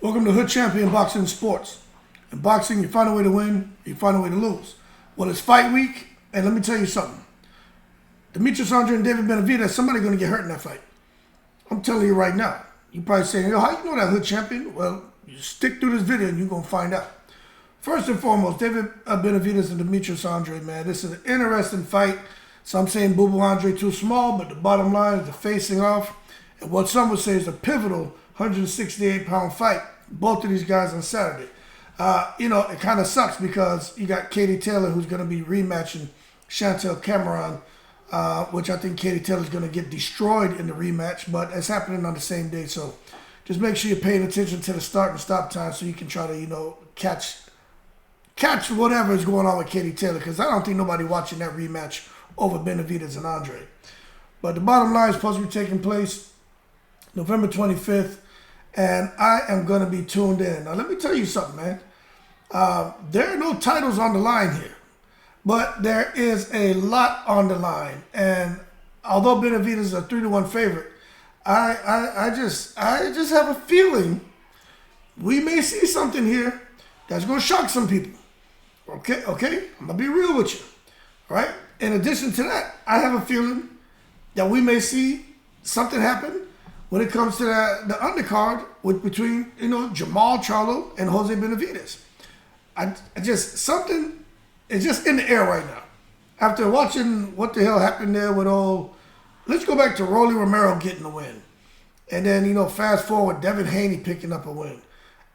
Welcome to Hood Champion Boxing Sports. In boxing, you find a way to win, you find a way to lose. Well, it's fight week, and let me tell you something. Demetrius Andrade and David Benavidez, somebody's going to get hurt in that fight. I'm telling you right now. You're probably saying, how you know that Hood Champion? Well, you stick through this video and you're going to find out. First and foremost, David Benavidez and Demetrius Andrade, man. This is an interesting fight. Some saying Boo Boo Andrade too small, but the bottom line is the facing off. And what some would say is a pivotal 168-pound fight. Both of these guys on Saturday. It kind of sucks because you got Katie Taylor who's going to be rematching Chantel Cameron, which I think Katie Taylor's going to get destroyed in the rematch, but it's happening on the same day. So just make sure you're paying attention to the start and stop time so you can try to, catch whatever is going on with Katie Taylor, because I don't think nobody watching that rematch over Benavidez and Andrade. But the bottom line is supposed to be taking place November 25th. And I am going to be tuned in. Now, let me tell you something, man. There are no titles on the line here. But there is a lot on the line. And although Benavidez is a 3-1 favorite, I just have a feeling we may see something here that's going to shock some people. Okay? I'm going to be real with you. All right? In addition to that, I have a feeling that we may see something happen when it comes to the undercard between Jamal Charlo and Jose Benavidez. Something is just in the air right now. After watching what the hell happened there with let's go back to Rolly Romero getting the win. And then, fast forward, Devin Haney picking up a win.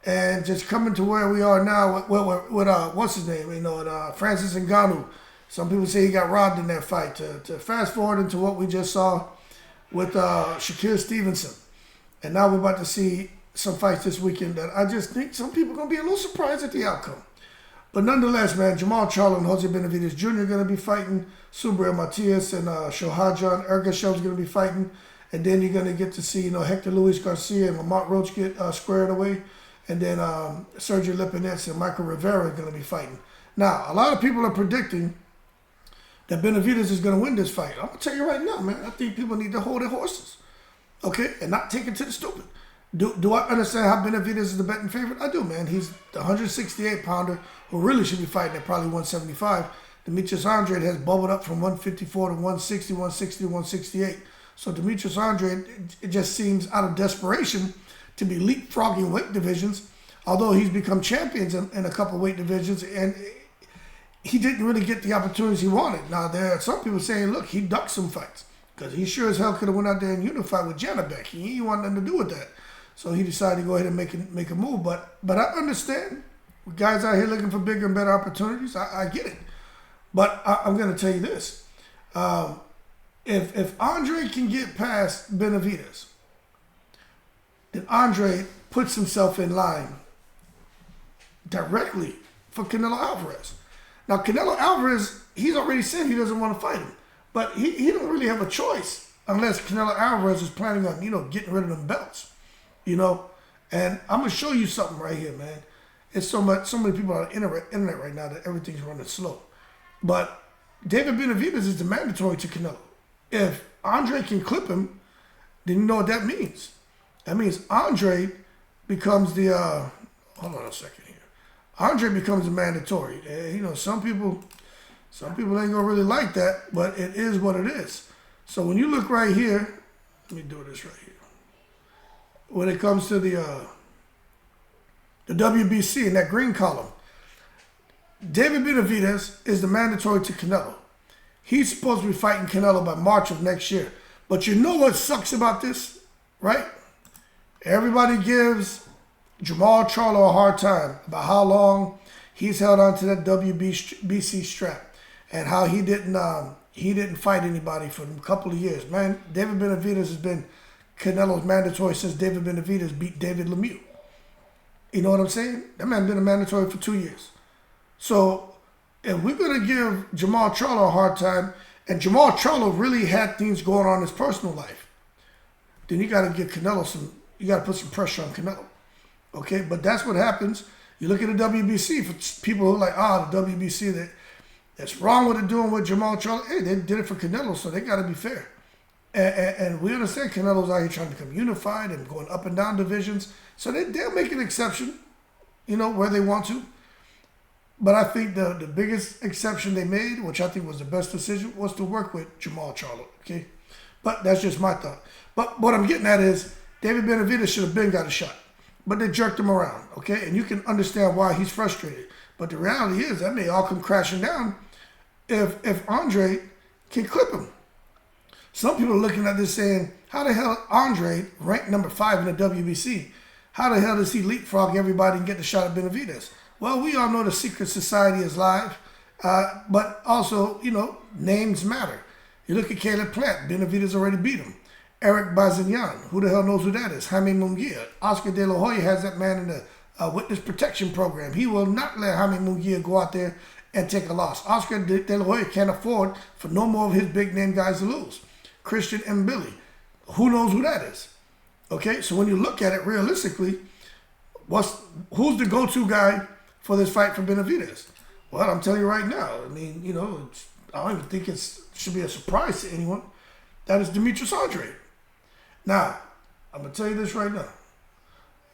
And just coming to where we are now with what's his name, Francis Ngannou. Some people say he got robbed in that fight. To fast forward into what we just saw with Shakur Stevenson. And now we're about to see some fights this weekend that I just think some people are going to be a little surprised at the outcome. But nonetheless, man, Jamal Charlo and Jose Benavidez Jr. are going to be fighting. Subriel Matias and Shohajan Ergashev is going to be fighting. And then you're going to get to see, Hector Luis Garcia and Lamont Roach get squared away. And then Sergio Lipinets and Michael Rivera are going to be fighting. Now, a lot of people are predicting that Benavidez is going to win this fight. I'm going to tell you right now, man, I think people need to hold their horses, and not take it to the stupid. Do I understand how Benavidez is the betting favorite? I do, man. He's the 168-pounder who really should be fighting at probably 175. Demetrius Andrade has bubbled up from 154 to 160, 160 to 168. So Demetrius Andrade, it just seems out of desperation to be leapfrogging weight divisions, although he's become champions in a couple weight divisions, and he didn't really get the opportunities he wanted. Now, there are some people saying, look, he ducked some fights because he sure as hell could have went out there and unified with Janabek. He didn't want nothing to do with that. So he decided to go ahead and make a move. But I understand. Guys out here looking for bigger and better opportunities. I get it. But I'm going to tell you this. If Andrade can get past Benavidez, then Andrade puts himself in line directly for Canelo Alvarez. Now, Canelo Alvarez, he's already said he doesn't want to fight him. But he don't really have a choice unless Canelo Alvarez is planning on, getting rid of them belts. And I'm going to show you something right here, man. It's so many people on the internet right now that everything's running slow. But David Benavidez is the mandatory to Canelo. If Andre can clip him, then you know what that means. That means Andre becomes the, hold on a second here. Andre becomes a mandatory. Some people ain't gonna really like that, but it is what it is. So when you look right here, let me do this right here. When it comes to the WBC in that green column, David Benavidez is the mandatory to Canelo. He's supposed to be fighting Canelo by March of next year. But you know what sucks about this, right? Everybody gives Jamal Charlo a hard time about how long he's held on to that WBC strap and how he didn't fight anybody for a couple of years. Man, David Benavidez has been Canelo's mandatory since David Benavidez beat David Lemieux. You know what I'm saying? That man's been a mandatory for 2 years. So if we're going to give Jamal Charlo a hard time, and Jamal Charlo really had things going on in his personal life, then you got to give Canelo you got to put some pressure on Canelo. Okay? But that's what happens. You look at the WBC, for people who are like, the WBC, that's wrong what they're doing with Jamal Charlo. Hey, they did it for Canelo, so they got to be fair. And we understand Canelo's out here trying to become unified and going up and down divisions. So they'll make an exception, where they want to. But I think the biggest exception they made, which I think was the best decision, was to work with Jamal Charlo, okay? But that's just my thought. But what I'm getting at is David Benavidez should have been got a shot. But they jerked him around, okay? And you can understand why he's frustrated. But the reality is that may all come crashing down if Andrade can clip him. Some people are looking at this saying, how the hell Andrade, ranked number 5 in the WBC, how the hell does he leapfrog everybody and get the shot at Benavidez? Well, we all know the secret society is live, but also, names matter. You look at Caleb Plant, Benavidez already beat him. Eric Bazignan, who the hell knows who that is? Jaime Munguia. Oscar De La Hoya has that man in the witness protection program. He will not let Jaime Munguia go out there and take a loss. Oscar De La Hoya can't afford for no more of his big name guys to lose. Christian Mbili, who knows who that is? Okay, so when you look at it realistically, who's the go-to guy for this fight for Benavidez? Well, I'm telling you right now. I mean, I don't even think it should be a surprise to anyone. That is Demetrius Andrade. Now, I'm going to tell you this right now.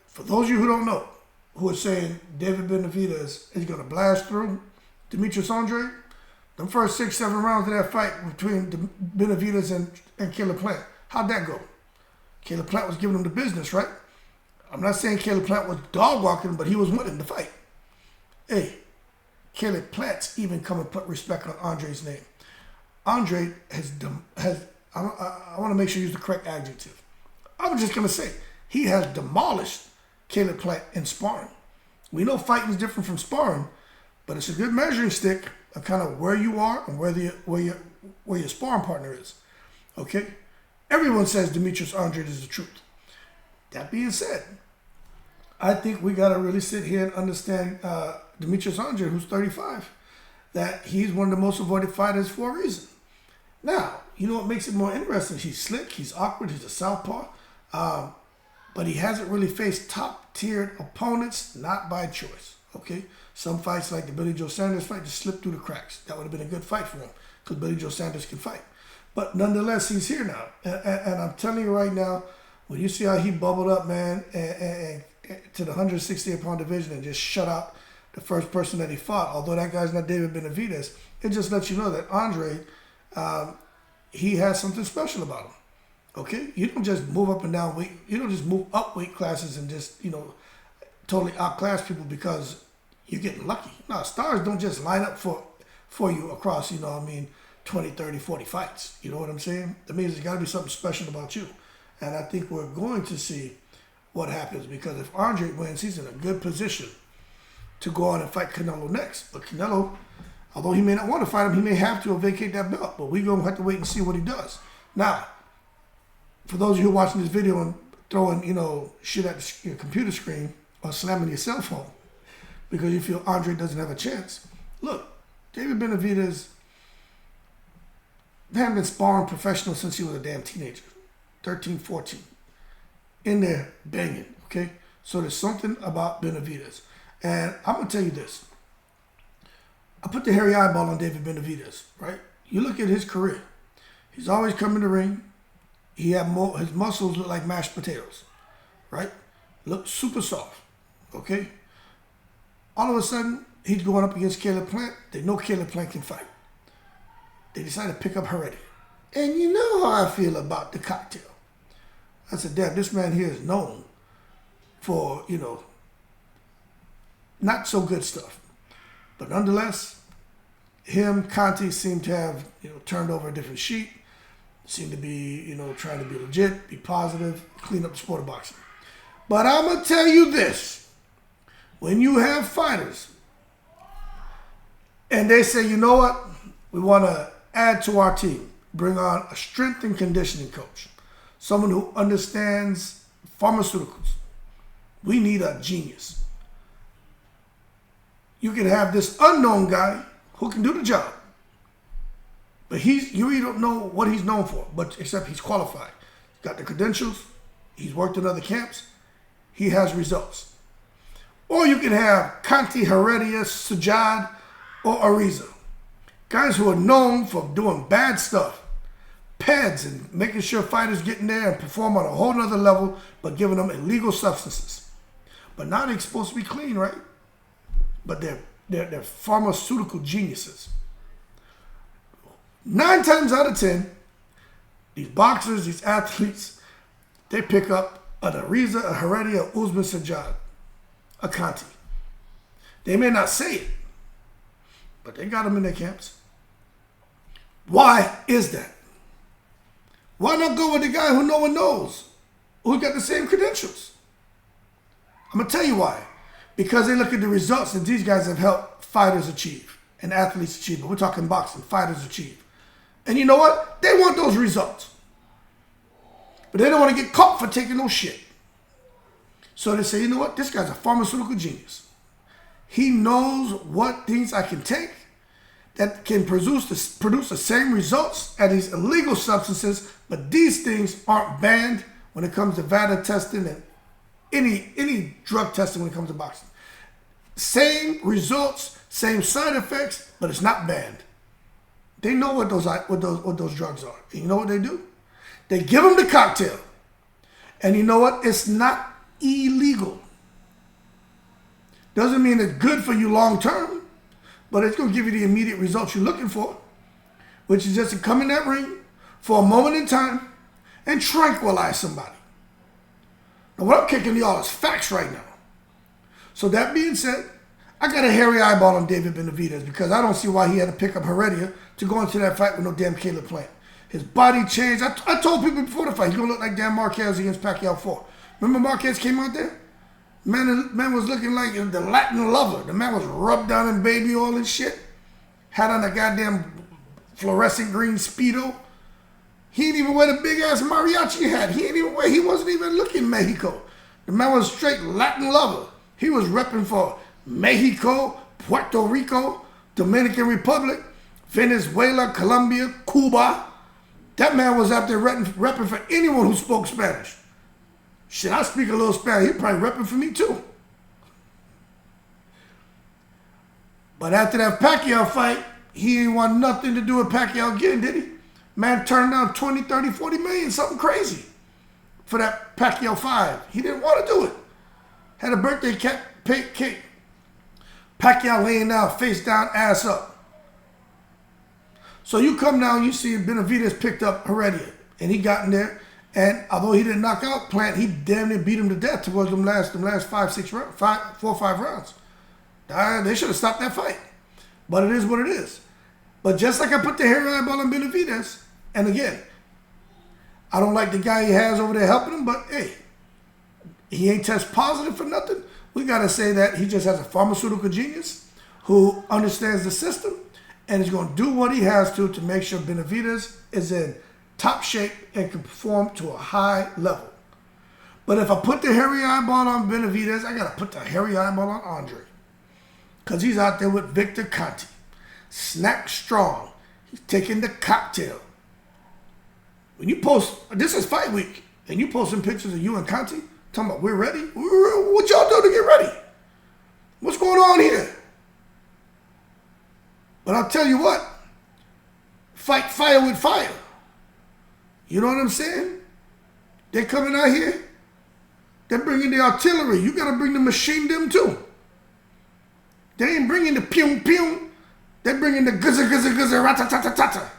For those of you who don't know, who are saying David Benavidez is going to blast through Demetrius Andrade, the first 6-7 rounds of that fight between Benavidez and Caleb Plant, how'd that go? Caleb Plant was giving him the business, right? I'm not saying Caleb Plant was dog walking, but he was winning the fight. Hey, Caleb Plant's even come and put respect on Andrade's name. Andrade has I want to make sure you use the correct adjective. I was just going to say, he has demolished Caleb Plant in sparring. We know fighting is different from sparring, but it's a good measuring stick of kind of where you are and where your sparring partner is. Okay? Everyone says Demetrius Andrade is the truth. That being said, I think we got to really sit here and understand Demetrius Andrade, who's 35, that he's one of the most avoided fighters for a reason. Now, you know what makes it more interesting? He's slick, he's awkward, he's a southpaw, but he hasn't really faced top-tiered opponents, not by choice, okay? Some fights like the Billy Joe Sanders fight just slipped through the cracks. That would have been a good fight for him because Billy Joe Sanders can fight. But nonetheless, he's here now. And I'm telling you right now, when you see how he bubbled up, man, and to the 168-pound division and just shut out the first person that he fought, although that guy's not David Benavidez, it just lets you know that Andrade, he has something special about him. Okay? You don't just move up and down weight. You don't just move up weight classes and just, totally outclass people because you're getting lucky. No, stars don't just line up for you across, 20, 30, 40 fights. You know what I'm saying? That means there's got to be something special about you. And I think we're going to see what happens because if Andrade wins, he's in a good position to go on and fight Canelo next. But Canelo, although he may not want to fight him, he may have to vacate that belt. But we're going to have to wait and see what he does. Now, for those of you who are watching this video and throwing, shit at your computer screen or slamming your cell phone because you feel Andrade doesn't have a chance, look, David Benavidez hadn't been sparring professional since he was a damn teenager, 13, 14, in there banging, okay? So there's something about Benavidez. And I'm going to tell you this. I put the hairy eyeball on David Benavidez, right? You look at his career. He's always come in the ring. His muscles look like mashed potatoes, right? Look super soft, okay? All of a sudden, he's going up against Caleb Plant. They know Caleb Plant can fight. They decided to pick up Heredia. And you know how I feel about the cocktail. I said, damn, this man here is known for, not so good stuff. But nonetheless, Conte seemed to have, turned over a different sheet. Seemed to be, trying to be legit, be positive, clean up the sport of boxing. But I'm going to tell you this. When you have fighters and they say, you know what, we want to add to our team, bring on a strength and conditioning coach, someone who understands pharmaceuticals. We need a genius. You can have this unknown guy who can do the job. But you really don't know what he's known for, but except he's qualified. He's got the credentials. He's worked in other camps. He has results. Or you can have Conte, Heredia, Sajad, or Ariza. Guys who are known for doing bad stuff, peds and making sure fighters get in there and perform on a whole nother level, but giving them illegal substances. But now they're supposed to be clean, right? But they're pharmaceutical geniuses. 9 times out of 10, these boxers, these athletes, they pick up a Ariza, a Heredia, a Usman Sajjad, a Conte. They may not say it, but they got them in their camps. Why is that? Why not go with the guy who no one knows, who got the same credentials? I'm going to tell you why. Because they look at the results that these guys have helped fighters achieve and athletes achieve. But we're talking boxing, fighters achieve. And you know what? They want those results. But they don't want to get caught for taking no shit. So they say, you know what? This guy's a pharmaceutical genius. He knows what things I can take that can produce the same results as these illegal substances, but these things aren't banned when it comes to VADA testing and any drug testing when it comes to boxing. Same results, same side effects, but it's not banned. They know what those drugs are. And you know what they do? They give them the cocktail. And you know what? It's not illegal. Doesn't mean it's good for you long term, but it's going to give you the immediate results you're looking for, which is just to come in that ring for a moment in time and tranquilize somebody. Now, what I'm kicking y'all is facts right now. So that being said, I got a hairy eyeball on David Benavidez because I don't see why he had to pick up Heredia to go into that fight with no damn Caleb Plant. His body changed. I told people before the fight, he's going to look like Dan Marquez against Pacquiao 4. Remember Marquez came out there? Man was looking like the Latin lover. The man was rubbed down in baby oil and shit. Had on a goddamn fluorescent green Speedo. He didn't even wear the big ass mariachi hat. He wasn't even looking Mexico. The man was straight Latin lover. He was repping for Mexico, Puerto Rico, Dominican Republic, Venezuela, Colombia, Cuba. That man was out there repping for anyone who spoke Spanish. Shit, I speak a little Spanish. He probably repping for me too. But after that Pacquiao fight, he didn't want nothing to do with Pacquiao again, did he? Man turned down 20, 30, 40 million, something crazy for that Pacquiao 5. He didn't want to do it. Had a birthday cake. Pacquiao laying down, face down, ass up. So you come down, you see Benavidez picked up Heredia, and he got in there. And although he didn't knock out Plant, he damn near beat him to death towards them last 4 or 5 rounds. They should have stopped that fight. But it is what it is. But just like I put the hairy eyeball on Benavidez, and again, I don't like the guy he has over there helping him, but hey, he ain't test positive for nothing. We got to say that he just has a pharmaceutical genius who understands the system and is going to do what he has to make sure Benavidez is in top shape and can perform to a high level. But if I put the hairy eyeball on Benavidez, I got to put the hairy eyeball on Andrade. Because he's out there with Victor Conte. Snack strong. He's taking the cocktail. When you post, this is fight week, and you posting pictures of you and Conte, talking about we're ready? What y'all do to get ready? What's going on here? But I'll tell you what, fight fire with fire. You know what I'm saying? They're coming out here. They're bringing the artillery. You got to bring the machine them too. They ain't bringing the pew pew. They're bringing the guzza guzza guzza ratatatata.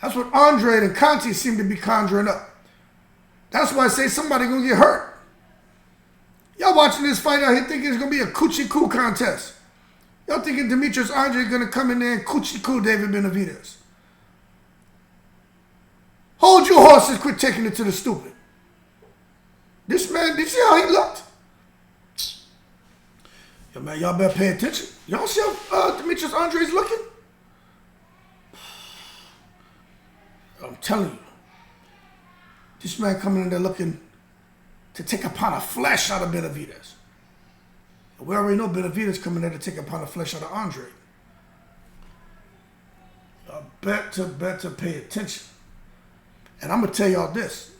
That's what Andrade and Conte seem to be conjuring up. That's why I say somebody gonna get hurt. Y'all watching this fight out here thinking it's gonna be a coochie-coo contest. Y'all thinking Demetrius Andrade gonna come in there and coochie-coo David Benavidez. Hold your horses, quit taking it to the stupid. This man, did you see how he looked? Yo, man, y'all better pay attention. Y'all see how Demetrius Andrade's looking? I'm telling you. This man coming in there looking to take a pound of flesh out of Benavidez. We already know Benavidez coming there to take a pound of flesh out of Andrade. Y'all better pay attention. And I'm going to tell y'all this.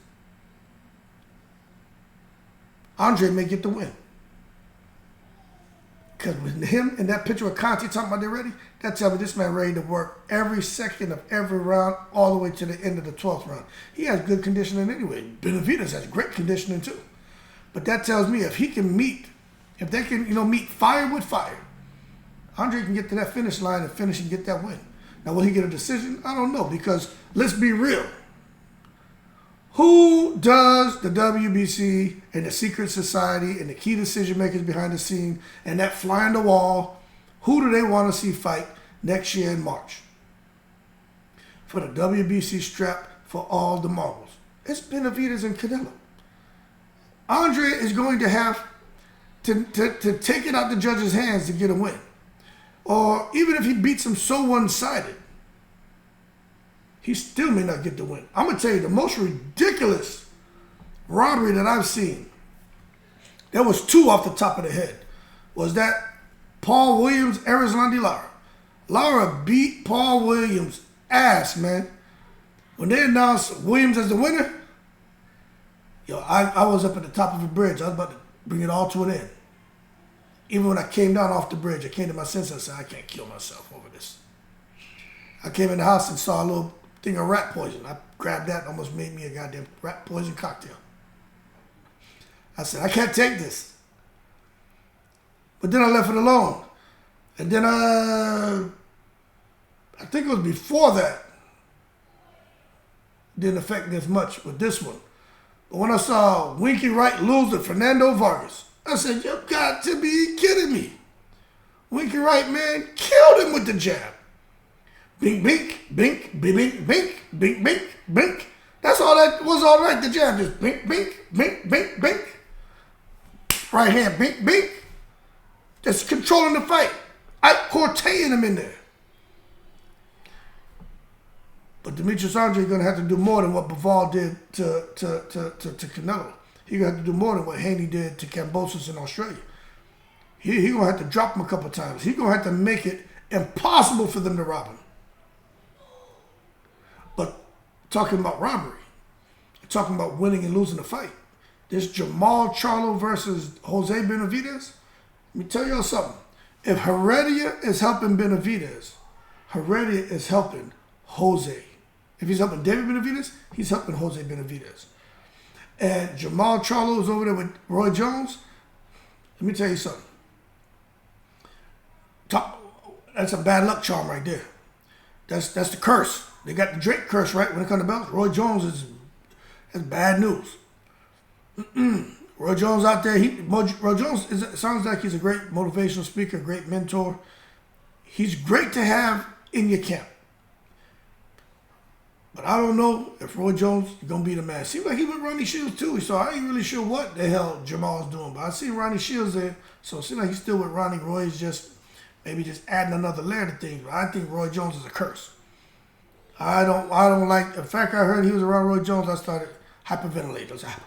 Andrade may get the win. Because with him and that picture of Conte talking about they're ready, that tells me this man ready to work every second of every round all the way to the end of the 12th round. He has good conditioning anyway. Benavidez has great conditioning too. But that tells me if he can meet, if they can, meet fire with fire, Andre can get to that finish line and finish and get that win. Now, will he get a decision? I don't know, because let's be real. Who does the WBC and the secret society and the key decision makers behind the scene and that fly on the wall, who do they want to see fight next year in March for the WBC strap for all the marbles? It's Benavidez and Canelo. Andre is going to have to take it out the judge's hands to get a win. Or even if he beats him so one-sided, he still may not get the win. I'm going to tell you, the most ridiculous robbery that I've seen, there was two off the top of the head, was that Paul Williams, Erislandy Lara. Lara beat Paul Williams' ass, man. When they announced Williams as the winner, I was up at the top of a bridge. I was about to bring it all to an end. Even when I came down off the bridge, I came to my senses. I said, I can't kill myself over this. I came in the house and saw a little thing of rat poison. I grabbed that and almost made me a goddamn rat poison cocktail. I said, I can't take this. But then I left it alone. And then I think it was before that, didn't affect me as much with this one. But when I saw Winky Wright lose to Fernando Vargas, I said, you got to be kidding me. Winky Wright, man, killed him with the jab. Bink, bink, bink, bink, bink, bink, bink, bink. That's all that was all right, the jab. Just bink, bink, bink, bink, bink. Right hand, bink, bink. Just controlling the fight. Ike Corteing him in there. But Demetrius Andrade is going to have to do more than what Bivol did to Canelo. He's going to have to do more than what Haney did to Kambosos in Australia. He's going to have to drop him a couple times. He's going to have to make it impossible for them to rob him. But talking about robbery, talking about winning and losing the fight, this Jamal Charlo versus Jose Benavidez, let me tell y'all something. If Heredia is helping Benavidez, Heredia is helping Jose. If he's helping David Benavidez, he's helping Jose Benavidez. And Jamal Charlo is over there with Roy Jones. Let me tell you something. That's a bad luck charm right there. That's the curse. They got the Drake curse, right? When it comes to belts, Roy Jones that's bad news. Roy Jones out there. Roy Jones sounds like he's a great motivational speaker, great mentor. He's great to have in your camp. But I don't know if Roy Jones is going to be the man. Seems like he with Ronnie Shields too. So I ain't really sure what the hell Jamal's doing. But I see Ronnie Shields there. So it seems like he's still with Ronnie. Roy's just maybe just adding another layer to things. But I think Roy Jones is a curse. I don't like, in fact, I heard he was around Roy Jones. I started hyperventilating. I was like,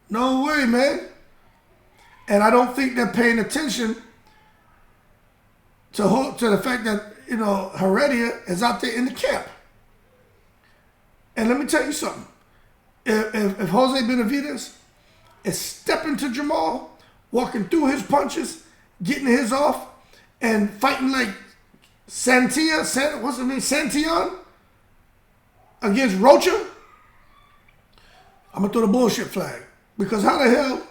no way, man. And I don't think they're paying attention to the fact that, Heredia is out there in the camp. And let me tell you something. If Jose Benavidez is stepping to Jamal, walking through his punches, getting his off, and fighting like Santillan against Rocha, I'm going to throw the bullshit flag. Because how the hell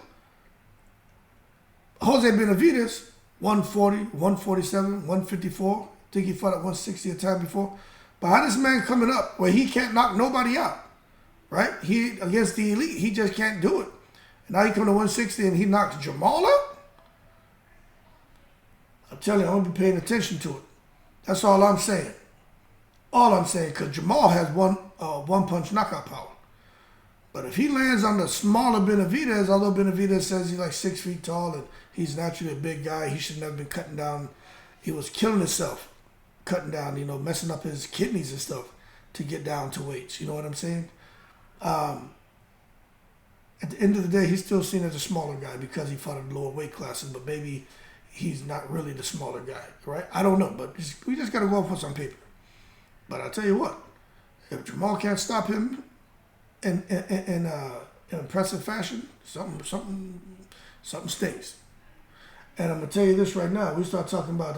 Jose Benavidez, 140, 147, 154, I think he fought at 160 a time before. But how this man coming up where he can't knock nobody out, right? He against the elite, he just can't do it. And now he come to 160 and he knocks Jamal out? I'm telling you, I'm going to be paying attention to it. That's all I'm saying. All I'm saying, because Jamal has one-punch knockout power. But if he lands on the smaller Benavidez, although Benavidez says he's like 6 feet tall and he's naturally a big guy, he should never been cutting down. He was killing himself, cutting down, messing up his kidneys and stuff to get down to weights. You know what I'm saying? At the end of the day, he's still seen as a smaller guy because he fought in lower weight classes, but maybe he's not really the smaller guy, right? I don't know, but we just got to go off on paper. But I'll tell you what, if Jamal can't stop him in impressive fashion, something stinks. And I'm going to tell you this right now. We start talking about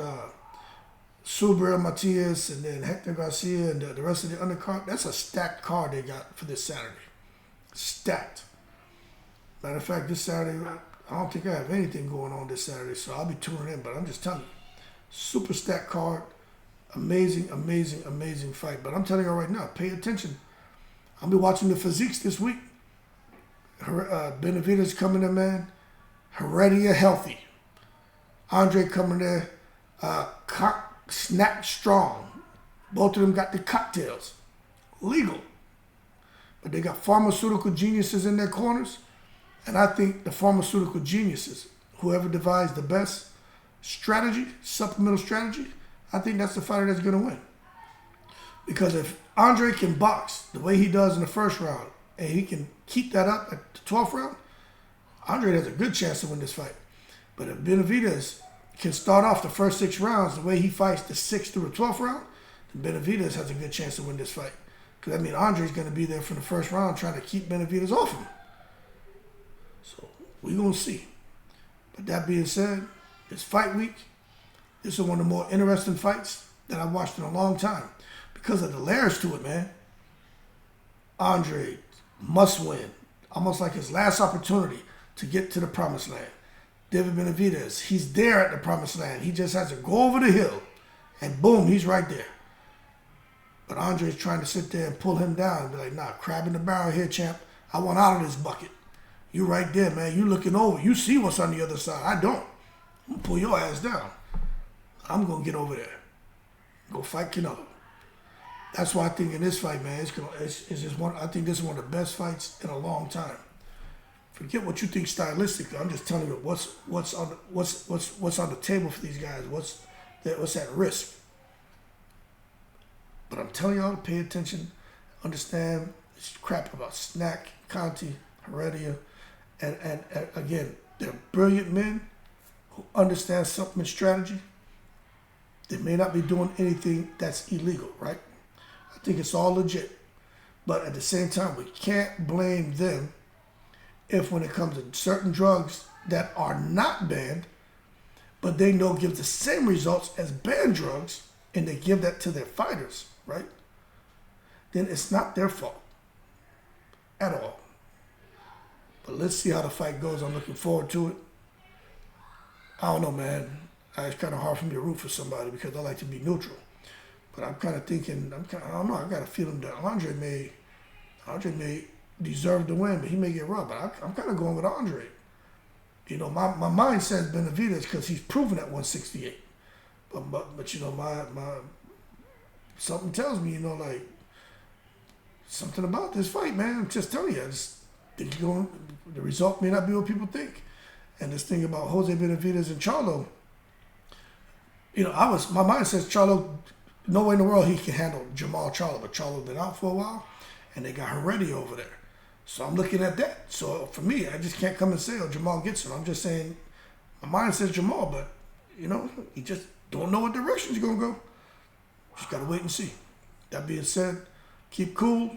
Subriel Matias and then Hector Garcia and the rest of the undercard. That's a stacked card they got for this Saturday. Stacked. Matter of fact, this Saturday, I don't think I have anything going on this Saturday, so I'll be tuning in. But I'm just telling you, super stacked card. Amazing, amazing, amazing fight. But I'm telling you right now, pay attention. I'll be watching the physiques this week. Benavidez coming in, man. Heredia healthy. Andrade coming there. Snack strong. Both of them got the cocktails. Legal. But they got pharmaceutical geniuses in their corners. And I think the pharmaceutical geniuses, whoever devised the best strategy, supplemental strategy, I think that's the fighter that's going to win. Because if Andrade can box the way he does in the first round, and he can keep that up at the 12th round, Andrade has a good chance to win this fight. But if Benavidez can start off the first 6 rounds the way he fights the 6th through the 12th round, then Benavidez has a good chance to win this fight. Because that means Andrade's going to be there from the first round trying to keep Benavidez off him. So we're going to see. But that being said, it's fight week. This is one of the more interesting fights that I've watched in a long time because of the layers to it, man. Andrade must win. Almost like his last opportunity to get to the promised land. David Benavidez, he's there at the promised land. He just has to go over the hill and boom, he's right there. But Andrade's trying to sit there and pull him down and be like, nah, crab in the barrel here, champ. I want out of this bucket. You right there, man. You looking over. You see what's on the other side. I don't. I'm going to pull your ass down. I'm going to get over there. Go fight Canelo. That's why I think in this fight, man, it's just one. I think this is one of the best fights in a long time. Forget what you think stylistically. I'm just telling you what's on the table for these guys. What's at risk. But I'm telling y'all to pay attention, understand this crap about Snack, Conte, Heredia, and again, they're brilliant men who understand supplement strategy. They may not be doing anything that's illegal, right? I think it's all legit. But at the same time, we can't blame them if when it comes to certain drugs that are not banned, but they know give the same results as banned drugs, and they give that to their fighters, right? Then it's not their fault at all. But let's see how the fight goes. I'm looking forward to it. I don't know, man. It's kind of hard for me to root for somebody because I like to be neutral. But I'm kind of thinking, I don't know, I got a feeling that Andrade may deserve to win, but he may get robbed. But I'm kind of going with Andrade. You know, my mind says Benavidez because he's proven at 168. But you know, my something tells me, you know, like something about this fight, man. I'm just telling you, I just think the result may not be what people think. And this thing about Jose Benavidez and Charlo, you know, my mind says Charlo, no way in the world he can handle Jamal Charlo, but Charlo's been out for a while, and they got Heredia over there. So I'm looking at that. So for me, I just can't come and say, oh, Jamal gets him. I'm just saying, my mind says Jamal, but, you know, he just don't know what direction he's going to go. Just got to wait and see. That being said, keep cool.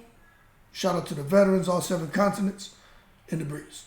Shout out to the veterans, all 7 continents, in the breeze.